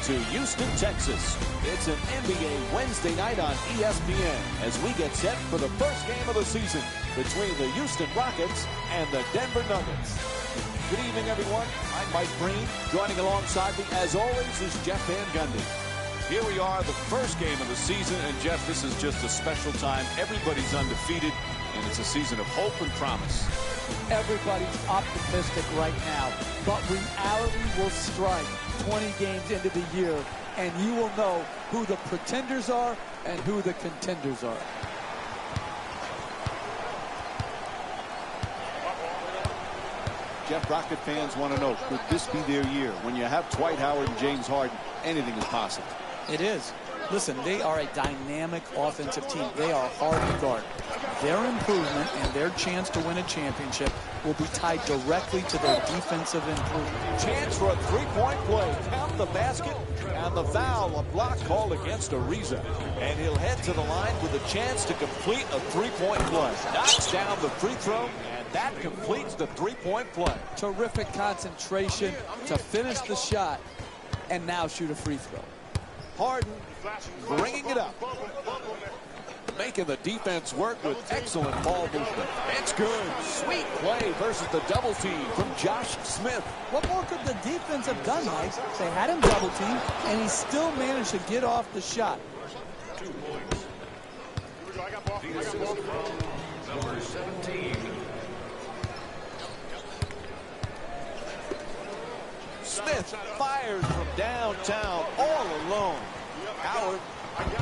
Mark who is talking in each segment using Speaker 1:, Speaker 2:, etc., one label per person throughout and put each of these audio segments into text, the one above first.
Speaker 1: to Houston, Texas. It's an NBA Wednesday night on ESPN as we get set for the first game of the season between the Houston Rockets and the Denver Nuggets. Good evening, everyone. I'm Mike Breen. Joining alongside me, as always, is Jeff Van Gundy.
Speaker 2: Here we are, the first game of the season, and Jeff, this is just a special time. Everybody's undefeated, and it's a season of hope and promise.
Speaker 3: Everybody's optimistic right now, but reality will strike 20 games into the year, and you will know who the pretenders are and who the contenders are.
Speaker 1: Jeff, Rocket fans want to know, could this be their year? When you have Dwight Howard and James Harden, anything is possible.
Speaker 3: It is. Listen, they are a dynamic offensive team. They are hard to guard. Their improvement and their chance to win a championship will be tied directly to their defensive improvement.
Speaker 1: Chance for a three-point play. Count the basket and the foul. A block called against Ariza. And he'll head to the line with a chance to complete a three-point play. Knocks down the free throw, and that completes the three-point play.
Speaker 3: Terrific concentration to finish the shot and now shoot a free throw.
Speaker 1: Harden bringing it up. Making the defense work with excellent ball movement. It's good. Sweet play versus the double team from Josh Smith.
Speaker 3: What more could the defense have done, Mike? They had him double teamed, and he still managed to get off the shot.
Speaker 4: 2 points. The assist from number 17.
Speaker 1: Smith fires from downtown all alone. Howard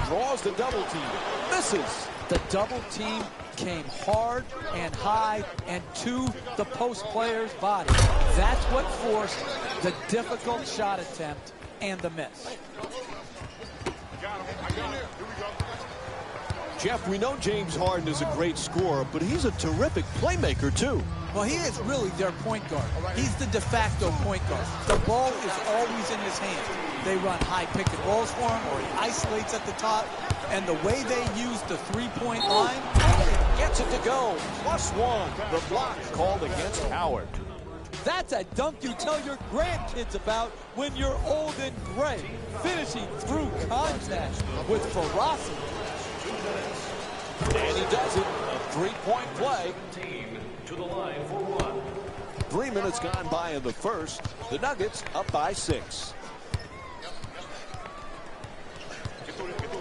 Speaker 1: draws the double team. Misses.
Speaker 3: The double team came hard and high and to the post player's body. That's what forced the difficult shot attempt and the miss.
Speaker 1: Jeff, we know James Harden is a great scorer, but he's a terrific playmaker, too.
Speaker 3: Well, he is really their point guard. He's the de facto point guard. The ball is always in his hands. They run high pick and rolls for him, or he isolates at the top. And the way they use the three-point line,
Speaker 1: gets it to go. +1. The block called against Howard.
Speaker 3: That's a dunk you tell your grandkids about when you're old and gray. Finishing through contact with ferocity.
Speaker 1: And he does it. A three-point play.
Speaker 4: To the line for 1.
Speaker 1: 3 minutes gone by in the first. The Nuggets up by 6.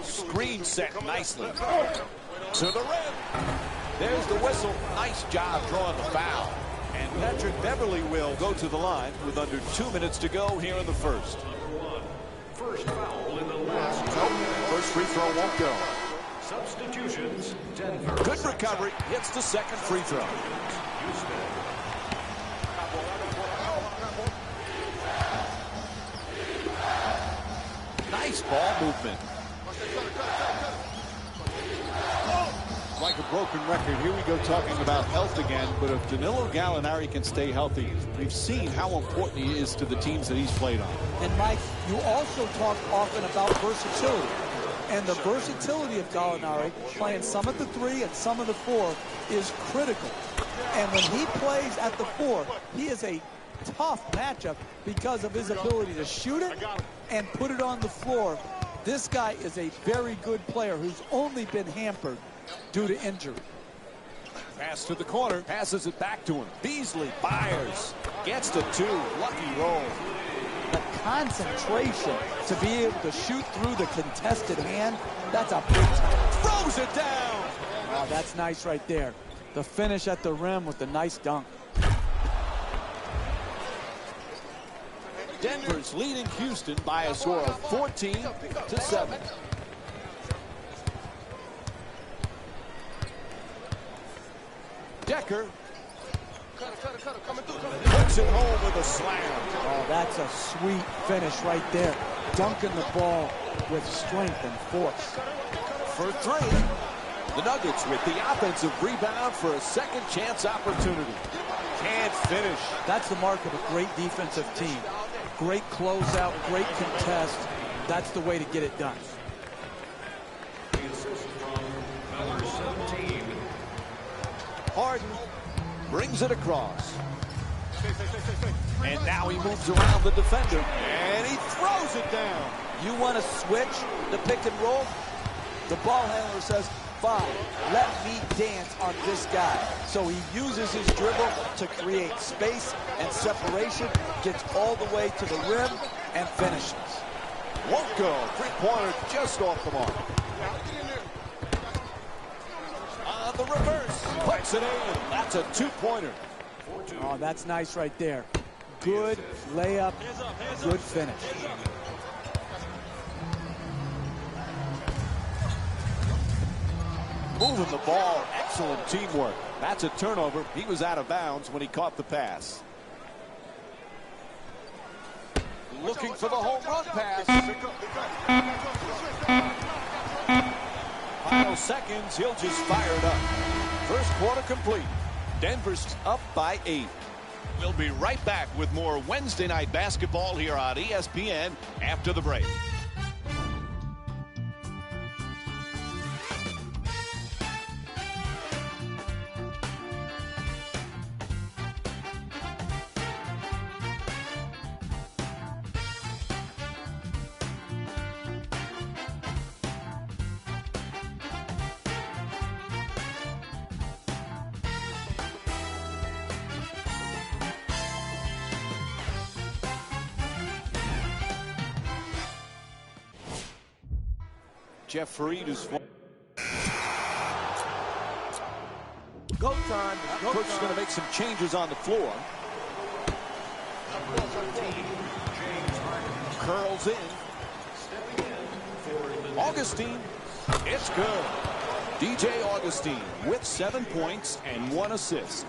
Speaker 1: Screen set nicely. To the rim. There's the whistle. Nice job drawing the foul. And Patrick Beverly will go to the line with under 2 minutes to go here in the first.
Speaker 4: First foul in the last.
Speaker 1: First free throw won't go.
Speaker 4: Substitutions, Denver.
Speaker 1: Good recovery. Hits the second free throw.
Speaker 4: Houston.
Speaker 1: Nice ball movement. Like a broken record, here we go talking about health again, but if Danilo Gallinari can stay healthy, we've seen how important he is to the teams that he's played on.
Speaker 3: And Mike, you also talk often about versatility. And the versatility of Gallinari, playing some at the 3 and some at the 4, is critical. And when he plays at the 4, he is a tough matchup because of his ability to shoot it and put it on the floor. This guy is a very good player who's only been hampered due to injury.
Speaker 1: Pass to the corner, passes it back to him. Beasley fires, gets to 2, lucky roll.
Speaker 3: The concentration to be able to shoot through the contested hand, that's a big time.
Speaker 1: Throws it down.
Speaker 3: Oh, that's nice right there. The finish at the rim with the nice dunk.
Speaker 1: Denver's leading Houston by a score of 14-7. Decker puts it home with a slam.
Speaker 3: Oh, that's a sweet finish right there. Dunking the ball with strength and force.
Speaker 1: For 3. The Nuggets with the offensive rebound for a second chance opportunity. Can't finish.
Speaker 3: That's the mark of a great defensive team. Great closeout, great contest. That's the way to get it done.
Speaker 4: The assist from number 17.
Speaker 1: Harden brings it across. And now he moves around the defender. And he throws it down.
Speaker 3: You want to switch the pick and roll? The ball handler says, fine, let me dance on this guy. So he uses his dribble to create space and separation, gets all the way to the rim, and finishes.
Speaker 1: Won't go. Three-pointer just off the mark. On the reverse. Puts it in. That's a two-pointer.
Speaker 3: Oh, that's nice right there. Good layup, good finish.
Speaker 1: Moving the ball. Excellent teamwork. That's a turnover. He was out of bounds when he caught the pass. Looking for the home run pass. Final seconds. He'll just fire it up. First quarter complete. Denver's up by 8.
Speaker 2: We'll be right back with more Wednesday night basketball here on ESPN after the break.
Speaker 1: Jeff Fareed is.
Speaker 3: Go time.
Speaker 1: Coach is going to make some changes on the floor. Curls in. Augustine. It's good. DJ Augustine with 7 points and 1 assist.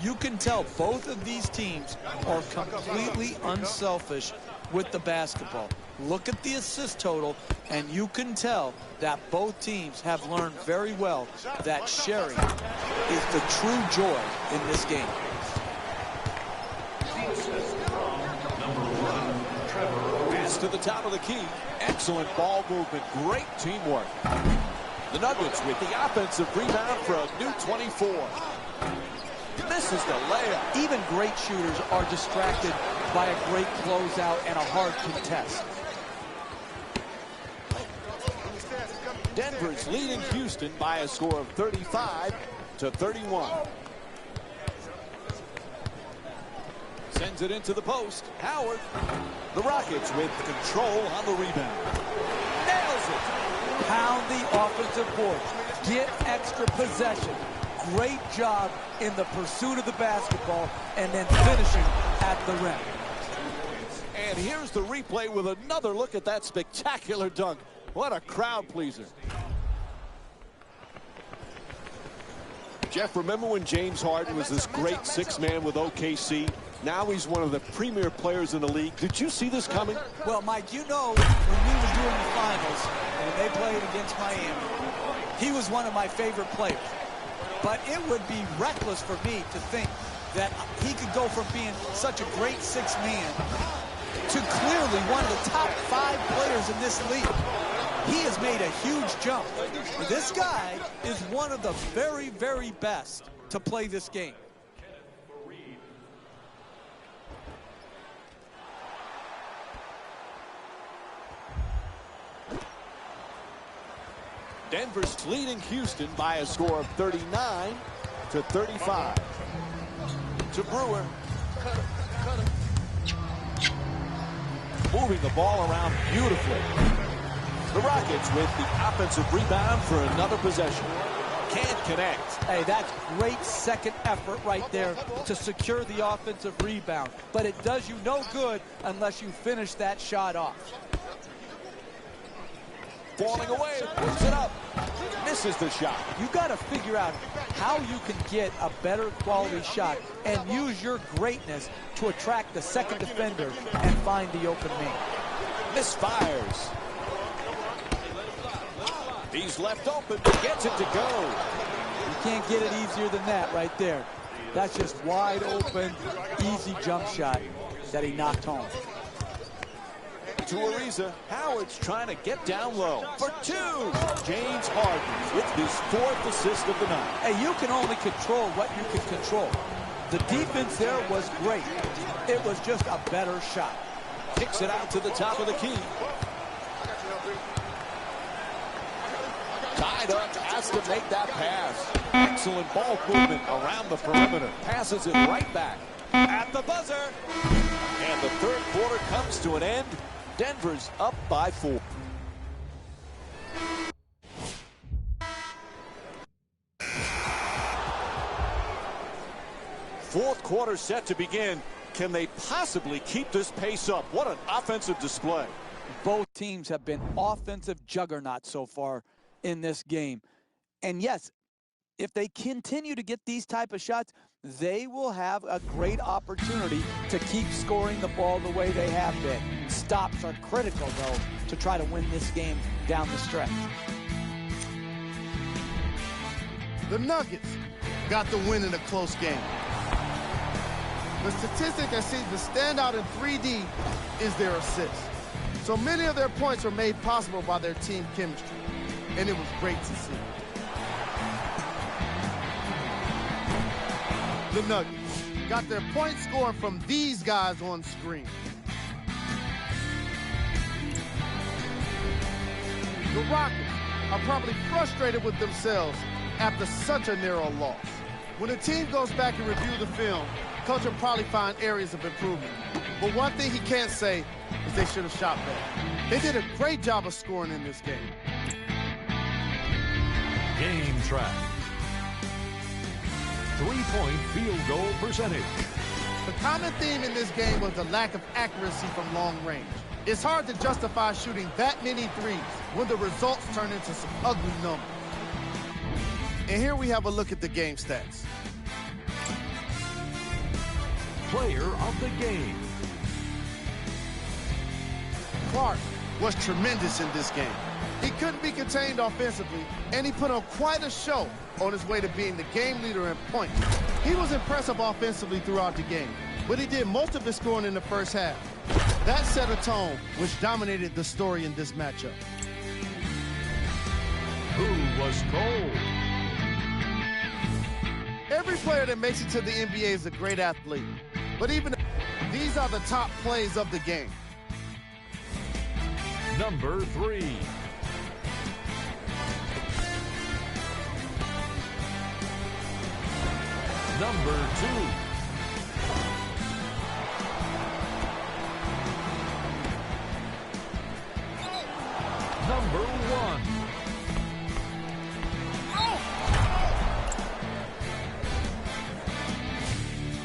Speaker 3: You can tell both of these teams are completely unselfish with the basketball. Look at the assist total, and you can tell that both teams have learned very well that sharing is the true joy in this game.
Speaker 1: Pass to the top of the key. Excellent ball movement. Great teamwork. The Nuggets with the offensive rebound for a new 24. Misses the layup.
Speaker 3: Even great shooters are distracted by a great closeout and a hard contest.
Speaker 1: Denver's leading Houston by a score of 35-31. Sends it into the post. Howard. The Rockets with control on the rebound. Nails it.
Speaker 3: Pound the offensive board. Get extra possession. Great job in the pursuit of the basketball and then finishing at the rim.
Speaker 1: And here's the replay with another look at that spectacular dunk. What a crowd pleaser. Jeff, remember when James Harden was this great six-man with OKC? Now he's one of the premier players in the league. Did you see this coming?
Speaker 3: Well, Mike, you know, when we were doing the finals and they played against Miami, he was one of my favorite players. But it would be reckless for me to think that he could go from being such a great six-man to clearly one of the top 5 players in this league. He has made a huge jump. This guy is one of the very, very best to play this game.
Speaker 1: Denver's leading Houston by a score of 39-35. To Brewer. Moving the ball around beautifully. The Rockets with the offensive rebound for another possession. Can't connect.
Speaker 3: Hey, that's great second effort right there to secure the offensive rebound. But it does you no good unless you finish that shot off.
Speaker 1: Falling away, puts it up. Misses the shot.
Speaker 3: You got to figure out how you can get a better quality shot and use your greatness to attract the second defender and find the open man.
Speaker 1: Misfires. He's left open, gets it to go.
Speaker 3: You can't get it easier than that right there. That's just wide open, easy jump shot that he knocked home.
Speaker 1: To Ariza. Howard's trying to get down low for 2. James Harden with his 4th assist of the night.
Speaker 3: Hey, you can only control what you can control. The defense there was great. It was just a better shot.
Speaker 1: Kicks it out to the top of the key. Tied up, has to make that pass. Excellent ball movement around the perimeter. Passes it right back at the buzzer. And the third quarter comes to an end. Denver's up by 4. Fourth quarter set to begin. Can they possibly keep this pace up? What an offensive display.
Speaker 3: Both teams have been offensive juggernauts so far in this game. And yes, if they continue to get these type of shots, they will have a great opportunity to keep scoring the ball the way they have been. Stops are critical, though, to try to win this game down the stretch.
Speaker 5: The Nuggets got the win in a close game. The statistic that seems to stand out in 3D is their assists. So many of their points were made possible by their team chemistry, and it was great to see. The Nuggets got their point scoring from these guys on screen. The Rockets are probably frustrated with themselves after such a narrow loss. When a team goes back and review the film, coach will probably find areas of improvement. But one thing he can't say is they should have shot better. They did a great job of scoring in this game.
Speaker 4: Game track. 3-point field goal percentage.
Speaker 5: The common theme in this game was the lack of accuracy from long range. It's hard to justify shooting that many threes when the results turn into some ugly numbers. And here we have a look at the game stats.
Speaker 4: Player of the game.
Speaker 5: Clark was tremendous in this game. He couldn't be contained offensively, and he put on quite a show on his way to being the game leader in points. He was impressive offensively throughout the game, but he did most of his scoring in the first half. That set a tone which dominated the story in this matchup.
Speaker 4: Who was cold?
Speaker 5: Every player that makes it to the NBA is a great athlete, but even these are the top plays of the game.
Speaker 4: Number 3. Number 2. Number 1.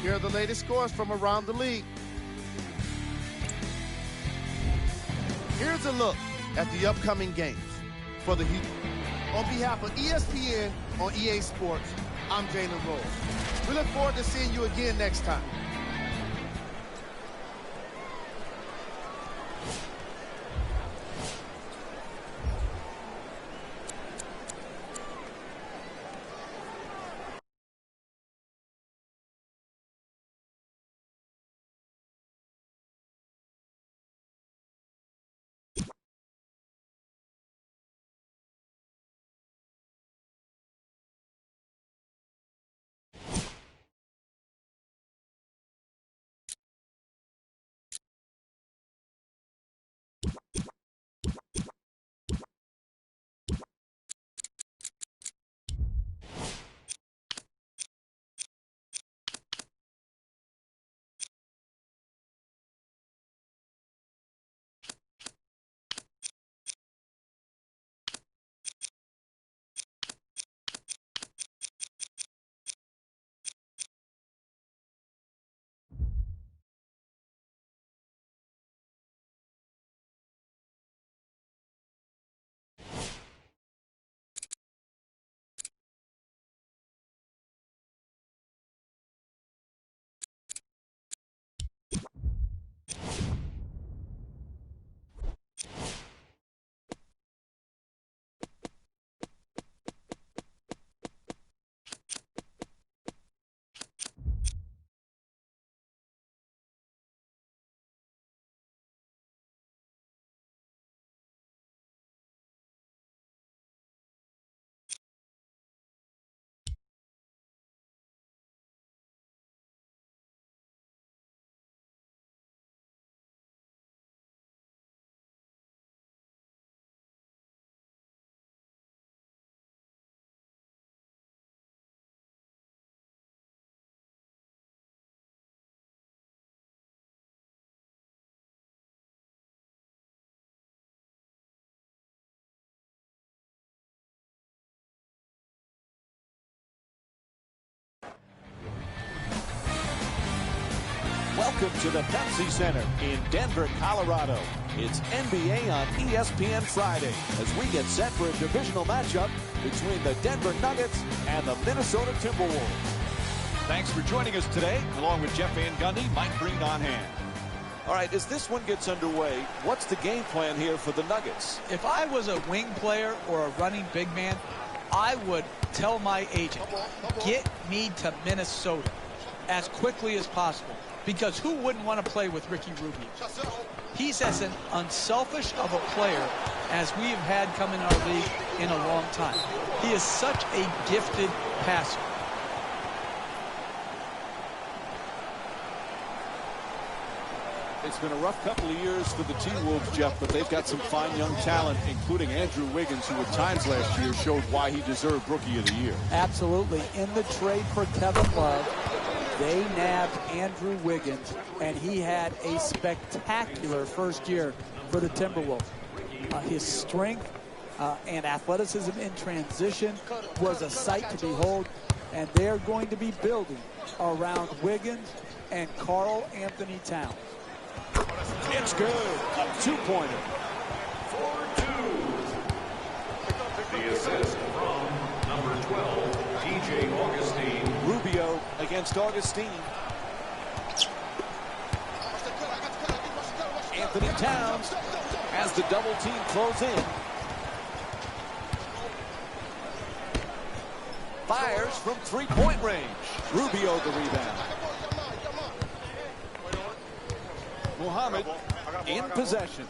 Speaker 5: Here are the latest scores from around the league. Here's a look at the upcoming games for the Heat. On behalf of ESPN on EA Sports, I'm Jalen Rose. We look forward to seeing you again next time.
Speaker 1: Welcome to the Pepsi Center in Denver, Colorado. It's NBA on ESPN Friday as we get set for a divisional matchup between the Denver Nuggets and the Minnesota Timberwolves.
Speaker 2: Thanks for joining us today, along with Jeff Van Gundy, Mike Breen on hand.
Speaker 1: All right, as this one gets underway, what's the game plan here for the Nuggets?
Speaker 3: If I was a wing player or a running big man, I would tell my agent, get me to Minnesota as quickly as possible. Because who wouldn't want to play with Ricky Rubio? He's as an unselfish of a player as we have had come in our league in a long time. He is such a gifted passer.
Speaker 1: It's been a rough couple of years for the T-Wolves, Jeff, but they've got some fine young talent, including Andrew Wiggins, who at times last year showed why he deserved Rookie of the Year.
Speaker 3: Absolutely. In the trade for Kevin Love, they nabbed Andrew Wiggins, and he had a spectacular first year for the Timberwolves. His strength and athleticism in transition was a sight to behold, and they're going to be building around Wiggins and Karl Anthony Towns.
Speaker 1: It's good. A two-pointer.
Speaker 4: The assist from number 12, DJ Augustine.
Speaker 1: Rubio against Augustine. Anthony Towns has the double team close in. Fires from three-point range. Rubio the rebound. Muhammad in possession.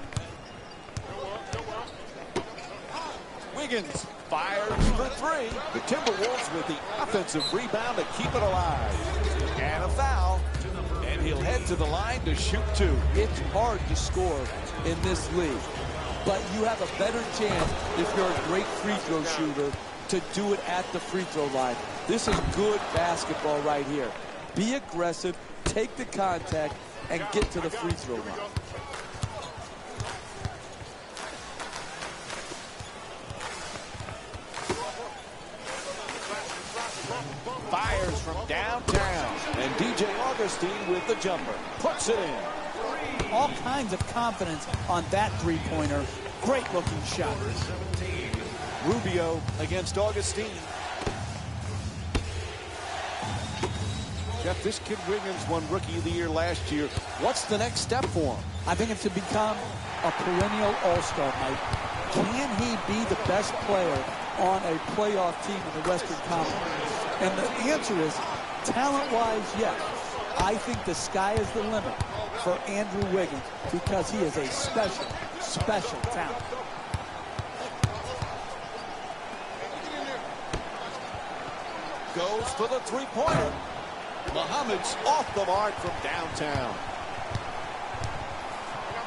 Speaker 1: Wiggins fires for three. The Timberwolves with the offensive rebound to keep it alive. And a foul. And he'll head to the line to shoot two.
Speaker 3: It's hard to score in this league, but you have a better chance if you're a great free throw shooter to do it at the free throw line. This is good basketball right here. Be aggressive, take the contact, and get to the free throw line.
Speaker 1: Fires from downtown. And DJ Augustine with the jumper. Puts it in.
Speaker 3: All kinds of confidence on that three-pointer. Great looking shot.
Speaker 1: Rubio against Augustine. Jeff, this kid Wiggins won Rookie of the Year last year. What's the next step for him?
Speaker 3: I think it's to become a perennial all-star, Mike. Can he be the best player on a playoff team in the Western Conference? And the answer is, talent-wise, yes. I think the sky is the limit for Andrew Wiggins because he is a special, special talent.
Speaker 1: Goes for the three-pointer. Muhammad's off the mark from downtown.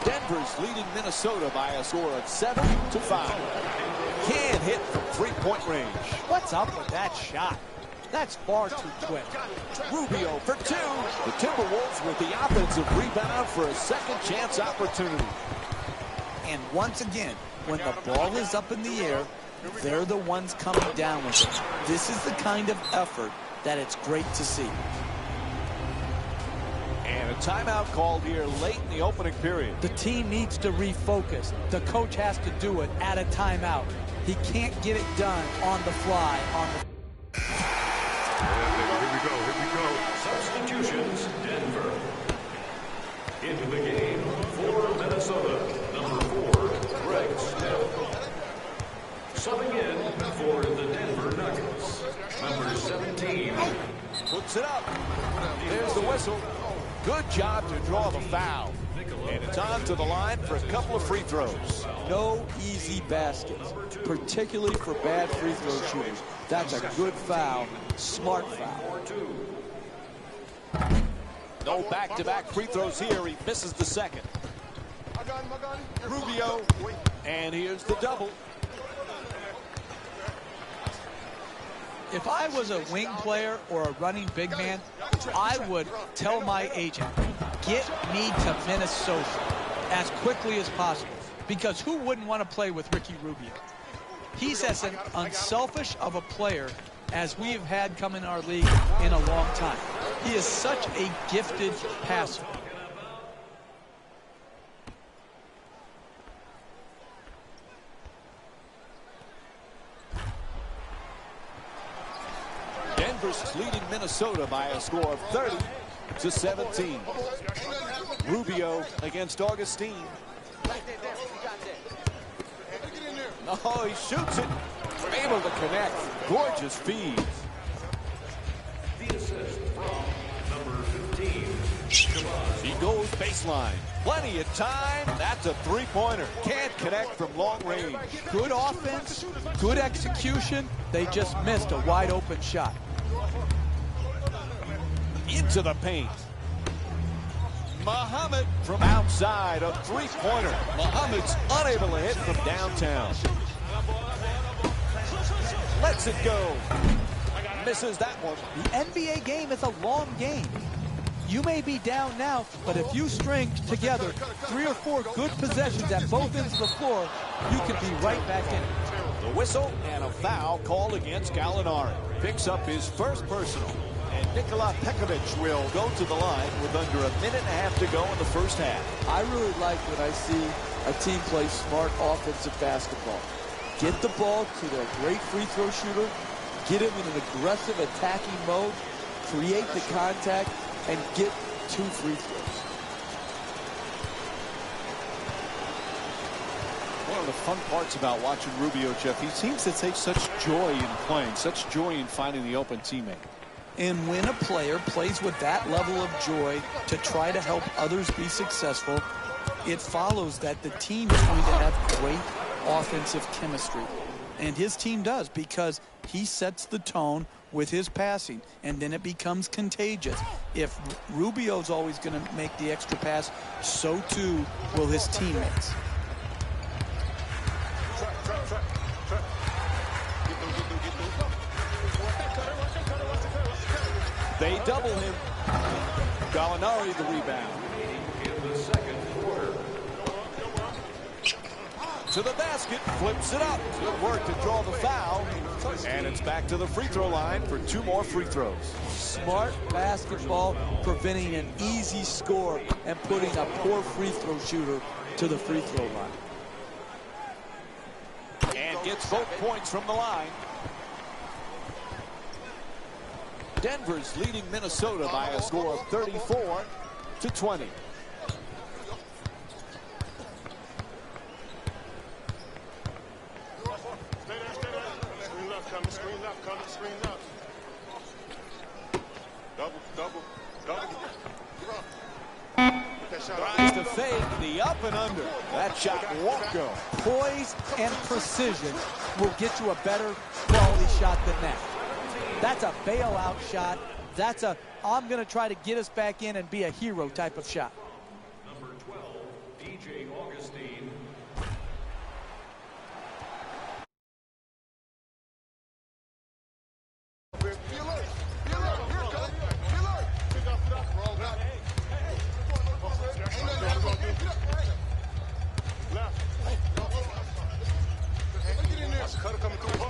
Speaker 1: Denver's leading Minnesota by a score of 7-5. Can't hit from three-point range.
Speaker 3: What's up with that shot? That's far too quick.
Speaker 1: Rubio for two. The Timberwolves with the offensive rebound for a second chance opportunity.
Speaker 3: And once again, when the ball is up in the air, they're the ones coming down with it. This is the kind of effort that it's great to see.
Speaker 1: And a timeout called here late in the opening period.
Speaker 3: The team needs to refocus. The coach has to do it at a timeout. He can't get it done on the fly.
Speaker 4: Here we go. Substitutions, Denver. Into the game for Minnesota, number 4, Greg Smith. Subbing in for the Denver Nuggets, number 17.
Speaker 1: Puts it up. There's the whistle. Good job to draw the foul. And it's on to the line for a couple of free throws.
Speaker 3: No easy baskets, particularly for bad free throw shooters. That's a good foul, smart foul.
Speaker 1: No back-to-back free throws here. He misses the second. Rubio, and here's the double.
Speaker 3: If I was a wing player or a running big man, I would tell my agent, get me to Minnesota as quickly as possible. Because who wouldn't want to play with Ricky Rubio? He's as an unselfish of a player as we have had come in our league in a long time. He is such a gifted passer.
Speaker 1: Denver's leading Minnesota by a score of 30-17. Rubio against Augustine. Oh, he shoots it. Able to connect. Gorgeous feed.
Speaker 4: The assist from number 15.
Speaker 1: He goes baseline. Plenty of time. That's a three-pointer. Can't connect from long range.
Speaker 3: Good offense, good execution. They just missed a wide-open shot.
Speaker 1: Into the paint. Muhammad from outside, a three-pointer. Muhammad's unable to hit from downtown. Lets it go. Misses that one.
Speaker 3: The NBA game is a long game. You may be down now, but if you string together 3 or 4 good possessions at both ends of the floor, you can be right back in it.
Speaker 1: The whistle and a foul called against Gallinari. Picks up his first personal. And Nikola Pekovic will go to the line with under a minute and a half to go in the first half.
Speaker 3: I really like when I see a team play smart offensive basketball. Get the ball to their great free throw shooter, get him in an aggressive attacking mode, create the contact, and get 2 free throws.
Speaker 2: One of the fun parts about watching Rubio, Jeff, he seems to take such joy in playing, such joy in finding the open teammate.
Speaker 3: And when a player plays with that level of joy to try to help others be successful, it follows that the team is going to have great offensive chemistry. And his team does, because he sets the tone with his passing, and then it becomes contagious. If Rubio's always going to make the extra pass, so too will his teammates.
Speaker 1: They double him. Gallinari the rebound.
Speaker 4: In the second quarter.
Speaker 1: To the basket, flips it up. Good work to draw the foul. And it's back to the free throw line for 2 more free throws.
Speaker 3: Smart basketball, preventing an easy score and putting a poor free throw shooter to the free throw line.
Speaker 1: And gets both points from the line. Denver's leading Minnesota by a score of 34-20. Tries to fake the up and under. That shot won't go.
Speaker 3: Poise and precision will get you a better quality shot than that. That's a bailout shot. That's a, I'm going to try to get us back in and be a hero type of shot.
Speaker 4: Number 12, DJ Augustine.
Speaker 5: Cutter coming through.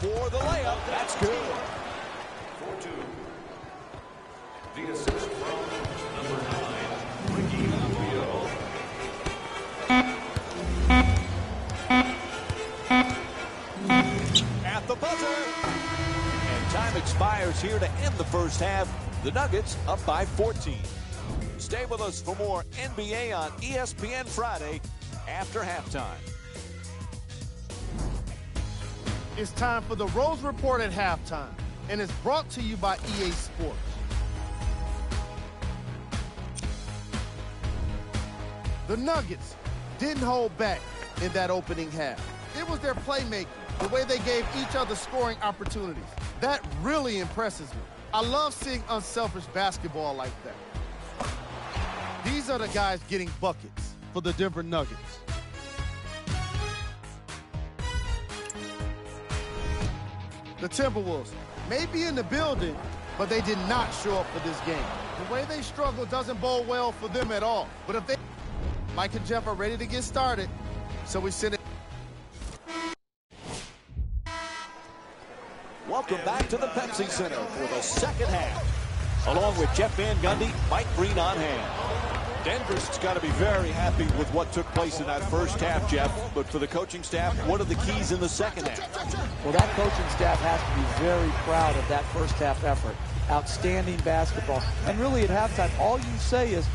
Speaker 1: for the layup. That's good.
Speaker 4: For 2. The assist from number 9, Ricky Rubio.
Speaker 1: At the buzzer. And time expires here to end the first half. The Nuggets up by 14. Stay with us for more NBA on ESPN Friday after halftime.
Speaker 5: It's time for the Rose Report at halftime, and it's brought to you by EA Sports. The Nuggets didn't hold back in that opening half. It was their playmaking, the way they gave each other scoring opportunities. That really impresses me. I love seeing unselfish basketball like that. These are the guys getting buckets for the Denver Nuggets. The Timberwolves may be in the building, but they did not show up for this game. The way they struggle doesn't bode well for them at all. But if they... Mike and Jeff are ready to get started, so we send it.
Speaker 1: Welcome back to the Pepsi Center for the second half. Along with Jeff Van Gundy, Mike Breen on hand. Denver's got to be very happy with what took place in that first half, Jeff. But for the coaching staff, what are the keys in the second half?
Speaker 3: Well, that coaching staff has to be very proud of that first half effort. Outstanding basketball. And really at halftime, all you say is,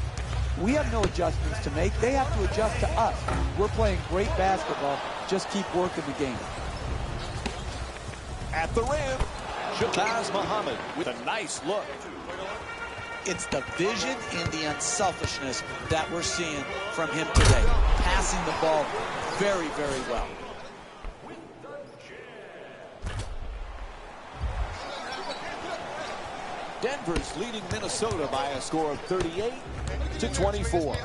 Speaker 3: we have no adjustments to make. They have to adjust to us. We're playing great basketball. Just keep working the game.
Speaker 1: At the rim, Shabazz Muhammad with a nice look.
Speaker 3: It's the vision and the unselfishness that we're seeing from him today. Passing the ball very, very well.
Speaker 1: Denver's leading Minnesota by a score of 38-24.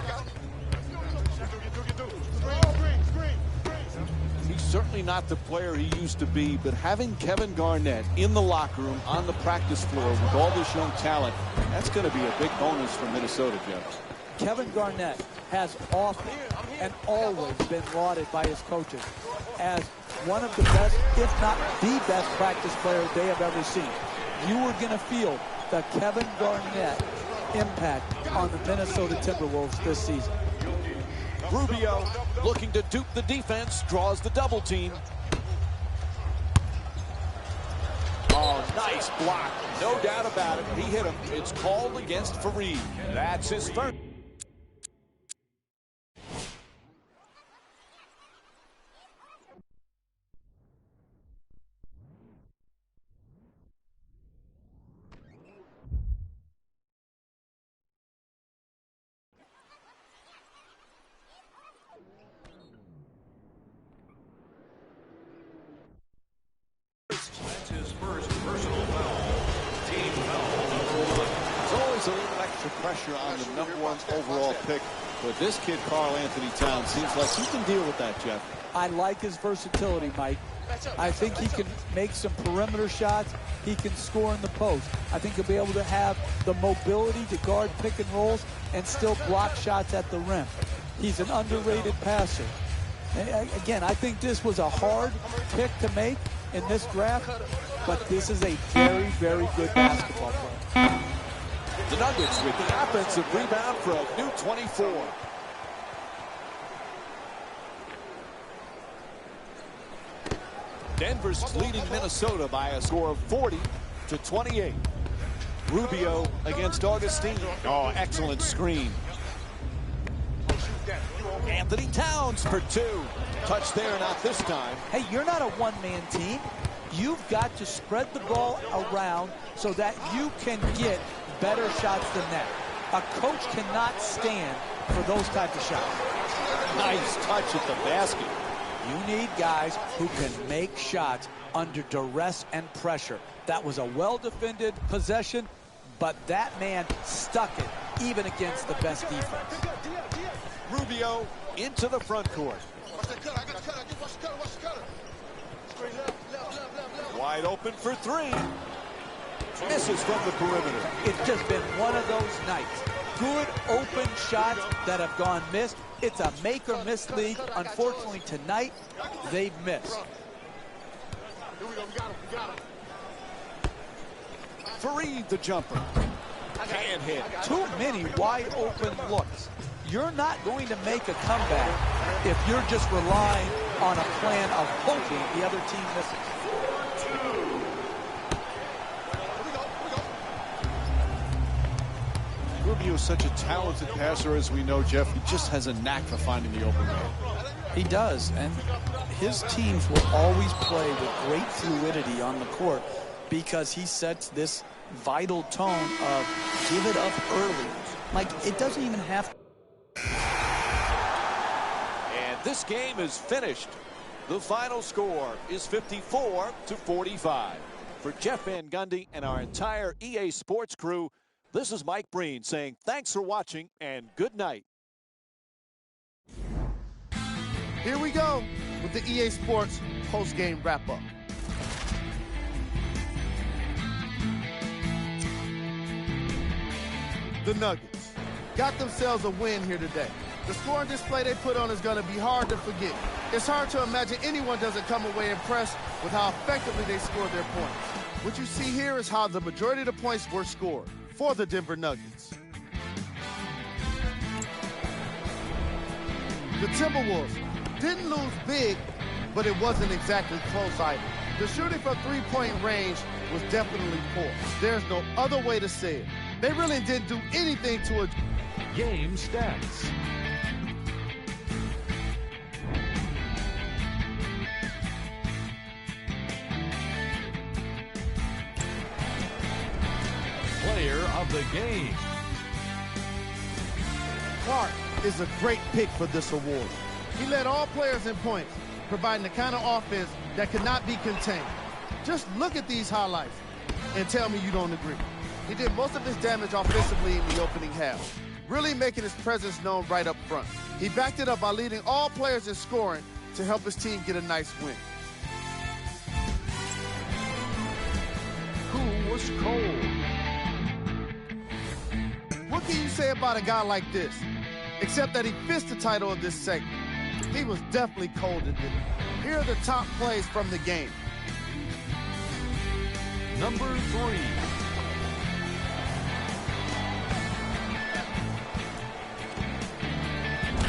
Speaker 1: He's certainly not the player he used to be, but having Kevin Garnett in the locker room, on the practice floor with all this young talent, that's going to be a big bonus for Minnesota, Jeff.
Speaker 3: Kevin Garnett has often and always been lauded by his coaches as one of the best, if not the best practice player they have ever seen. You are going to feel the Kevin Garnett impact on the Minnesota Timberwolves this season.
Speaker 1: Rubio looking to dupe the defense, draws the double team. Oh, nice block. No doubt about it. He hit him. It's called against Fareed. That's his first.
Speaker 4: That's his first personal foul. Team foul number 1.
Speaker 1: There's always a little extra pressure on the #1 overall pick. But this kid, Karl Anthony Towns, seems like he can deal with that, Jeff.
Speaker 3: I like his versatility, Mike. I think he can make some perimeter shots. He can score in the post. I think he'll be able to have the mobility to guard pick and rolls and still block shots at the rim. He's an underrated passer. And again, I think this was a hard pick to make in this draft, but this is a very, very good basketball player.
Speaker 1: The Nuggets with the offensive rebound for a new 24. Denver's leading Minnesota by a score of 40-28. Rubio against Augustine. Oh, excellent screen. Anthony Towns for 2. Touch there, not this time.
Speaker 3: Hey, you're not a one-man team. You've got to spread the ball around so that you can get better shots than that. A coach cannot stand for those type of shots.
Speaker 1: Nice touch at the basket.
Speaker 3: You need guys who can make shots under duress and pressure. That was a well-defended possession, but that man stuck it even against the best defense.
Speaker 1: Rubio into the front court. Wide open for 3. Misses from the perimeter.
Speaker 3: It's just been one of those nights. Good open shots that have gone missed. It's a make or miss league. Unfortunately tonight, they've missed.
Speaker 1: Fareed the jumper. Can't hit.
Speaker 3: Too many wide open looks. You're not going to make a comeback if you're just relying on a plan of hoping the other team misses.
Speaker 2: Rubio is such a talented passer, as we know, Jeff. He just has a knack for finding the open man.
Speaker 3: He does, and his teams will always play with great fluidity on the court because he sets this vital tone of give it up early. Like, it doesn't even have to.
Speaker 1: And this game is finished. The final score is 54-45. For Jeff Van Gundy and our entire EA Sports crew, this is Mike Breen saying thanks for watching and good night.
Speaker 5: Here we go with the EA Sports post-game wrap-up. The Nuggets got themselves a win here today. The scoring display they put on is going to be hard to forget. It's hard to imagine anyone doesn't come away impressed with how effectively they scored their points. What you see here is how the majority of the points were scored for the Denver Nuggets. The Timberwolves didn't lose big, but it wasn't exactly close either. The shooting from three-point range was definitely poor. There's no other way to say it. They really didn't do anything to it.
Speaker 4: Game stats. Player of the game.
Speaker 5: Clark is a great pick for this award. He led all players in points, providing the kind of offense that could not be contained. Just look at these highlights and tell me you don't agree. He did most of his damage offensively in the opening half, really making his presence known right up front. He backed it up by leading all players in scoring to help his team get a nice win.
Speaker 4: Who was cold?
Speaker 5: What can you say about a guy like this, except that he fits the title of this segment? He was definitely cold in it. Here are the top plays from the game.
Speaker 4: Number 3.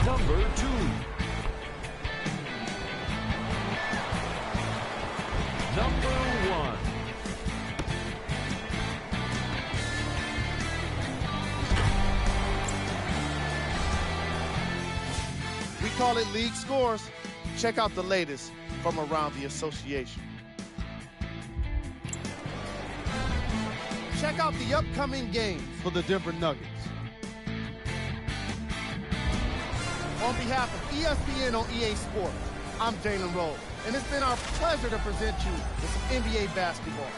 Speaker 4: Number 2. Number 1.
Speaker 5: We call it league scores. Check out the latest from around the association. Check out the upcoming games for the Denver Nuggets. On behalf of ESPN on EA Sports, I'm Jalen Rose, and it's been our pleasure to present you with some NBA basketball.